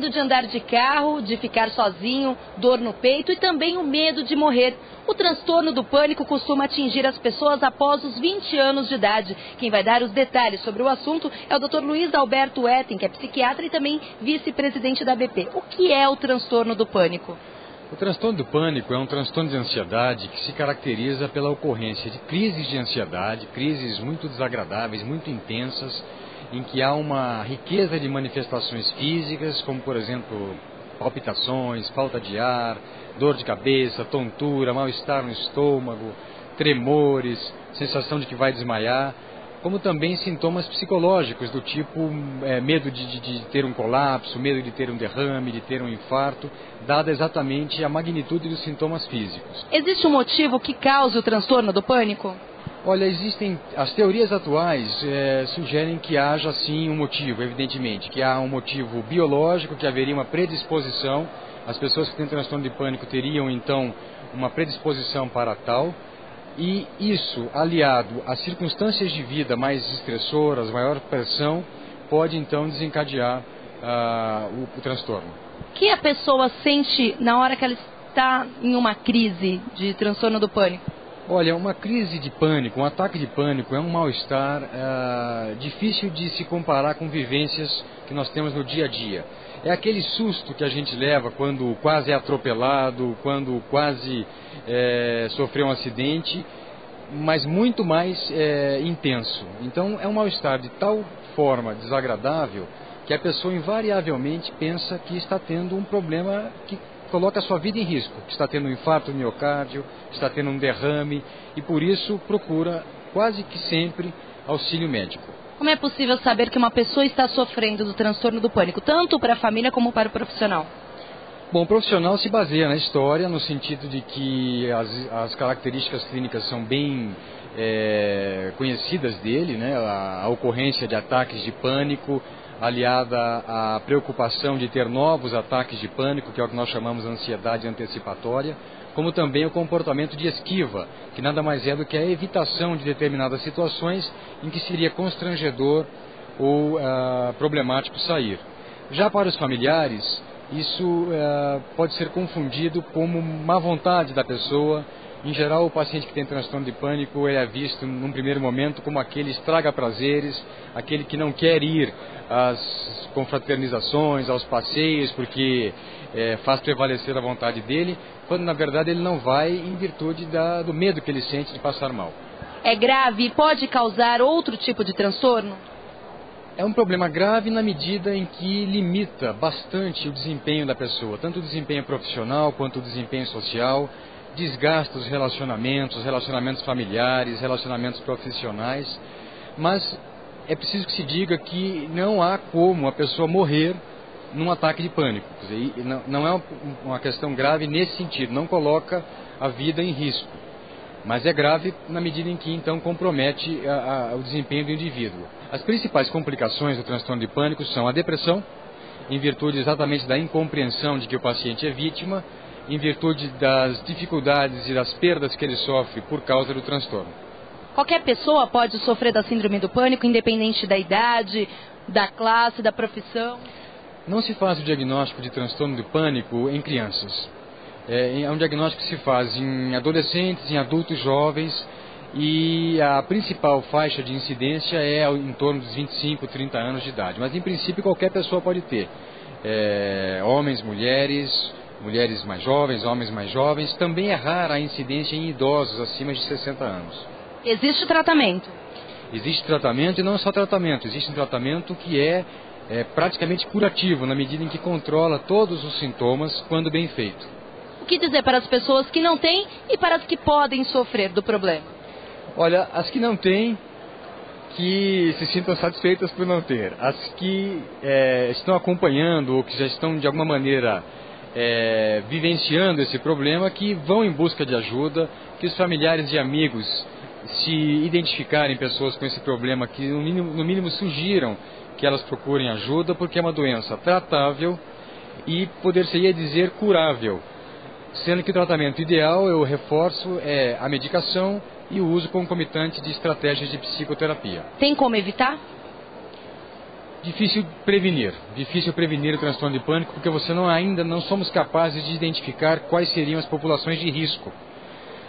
medo de andar de carro, de ficar sozinho, dor no peito e também o medo de morrer. O transtorno do pânico costuma atingir as pessoas após os 20 anos de idade. Quem vai dar os detalhes sobre o assunto é o Dr. Luiz Alberto Etten, que é psiquiatra e também vice-presidente da ABP. O que é o transtorno do pânico? O transtorno do pânico é um transtorno de ansiedade que se caracteriza pela ocorrência de crises de ansiedade, crises muito desagradáveis, muito intensas, em que há uma riqueza de manifestações físicas, como por exemplo palpitações, falta de ar, dor de cabeça, tontura, mal-estar no estômago, tremores, sensação de que vai desmaiar, como também sintomas psicológicos do tipo medo de ter um colapso, medo de ter um derrame, de ter um infarto, dada exatamente a magnitude dos sintomas físicos. Existe um motivo que cause o transtorno do pânico? Olha, as teorias atuais sugerem que haja sim um motivo, evidentemente, que há um motivo biológico, que haveria uma predisposição, as pessoas que têm transtorno de pânico teriam então uma predisposição para tal, e isso, aliado a circunstâncias de vida mais estressoras, maior pressão, pode então desencadear o transtorno. O que a pessoa sente na hora que ela está em uma crise de transtorno do pânico? Olha, uma crise de pânico, um ataque de pânico é um mal-estar difícil de se comparar com vivências que nós temos no dia a dia. É aquele susto que a gente leva quando quase é atropelado, quando quase sofreu um acidente, mas muito mais intenso. Então é um mal-estar de tal forma desagradável que a pessoa invariavelmente pensa que está tendo um problema que coloca a sua vida em risco, que está tendo um infarto no miocárdio, está tendo um derrame e por isso procura quase que sempre auxílio médico. Como é possível saber que uma pessoa está sofrendo do transtorno do pânico, tanto para a família como para o profissional? Bom, o profissional se baseia na história, no sentido de que as características clínicas são bem conhecidas dele, né? A ocorrência de ataques de pânico, aliada à preocupação de ter novos ataques de pânico, que é o que nós chamamos de ansiedade antecipatória, como também o comportamento de esquiva, que nada mais é do que a evitação de determinadas situações em que seria constrangedor ou problemático sair. Já para os familiares, isso pode ser confundido como má vontade da pessoa. Em geral, o paciente que tem transtorno de pânico é visto num primeiro momento como aquele estraga-prazeres, aquele que não quer ir às confraternizações, aos passeios, porque faz prevalecer a vontade dele, quando na verdade ele não vai em virtude do medo que ele sente de passar mal. É grave e pode causar outro tipo de transtorno? É um problema grave na medida em que limita bastante o desempenho da pessoa, tanto o desempenho profissional quanto o desempenho social, desgasta os relacionamentos familiares, relacionamentos profissionais, mas é preciso que se diga que não há como a pessoa morrer num ataque de pânico. Quer dizer, não é uma questão grave nesse sentido, não coloca a vida em risco, mas é grave na medida em que então compromete o desempenho do indivíduo. As principais complicações do transtorno de pânico são a depressão, em virtude exatamente da incompreensão de que o paciente é vítima, em virtude das dificuldades e das perdas que ele sofre por causa do transtorno. Qualquer pessoa pode sofrer da síndrome do pânico, independente da idade, da classe, da profissão? Não se faz o diagnóstico de transtorno do pânico em crianças. É um diagnóstico que se faz em adolescentes, em adultos jovens, e a principal faixa de incidência é em torno dos 25, 30 anos de idade. Mas em princípio qualquer pessoa pode ter. Homens, mulheres mais jovens, homens mais jovens. Também é rara a incidência em idosos acima de 60 anos. Existe tratamento? Existe tratamento e não só tratamento. Existe um tratamento que é praticamente curativo, na medida em que controla todos os sintomas quando bem feito. O que dizer para as pessoas que não têm e para as que podem sofrer do problema? Olha, as que não têm, que se sintam satisfeitas por não ter. As que estão acompanhando ou que já estão de alguma maneira vivenciando esse problema, que vão em busca de ajuda, que os familiares e amigos se identificarem pessoas com esse problema, que no mínimo sugiram que elas procurem ajuda, porque é uma doença tratável e poder-se-ia dizer curável, sendo que o tratamento ideal, eu reforço, é a medicação e o uso concomitante de estratégias de psicoterapia. Tem como evitar? Difícil prevenir o transtorno de pânico, porque ainda não somos capazes de identificar quais seriam as populações de risco.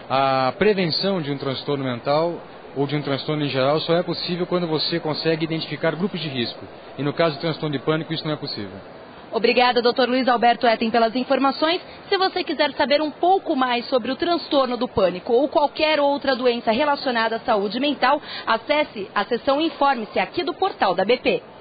A prevenção de um transtorno mental ou de um transtorno em geral só é possível quando você consegue identificar grupos de risco. E no caso do transtorno de pânico, isso não é possível. Obrigada, Dr. Luiz Alberto Etten, pelas informações. Se você quiser saber um pouco mais sobre o transtorno do pânico ou qualquer outra doença relacionada à saúde mental, acesse a seção Informe-se aqui do portal da BP.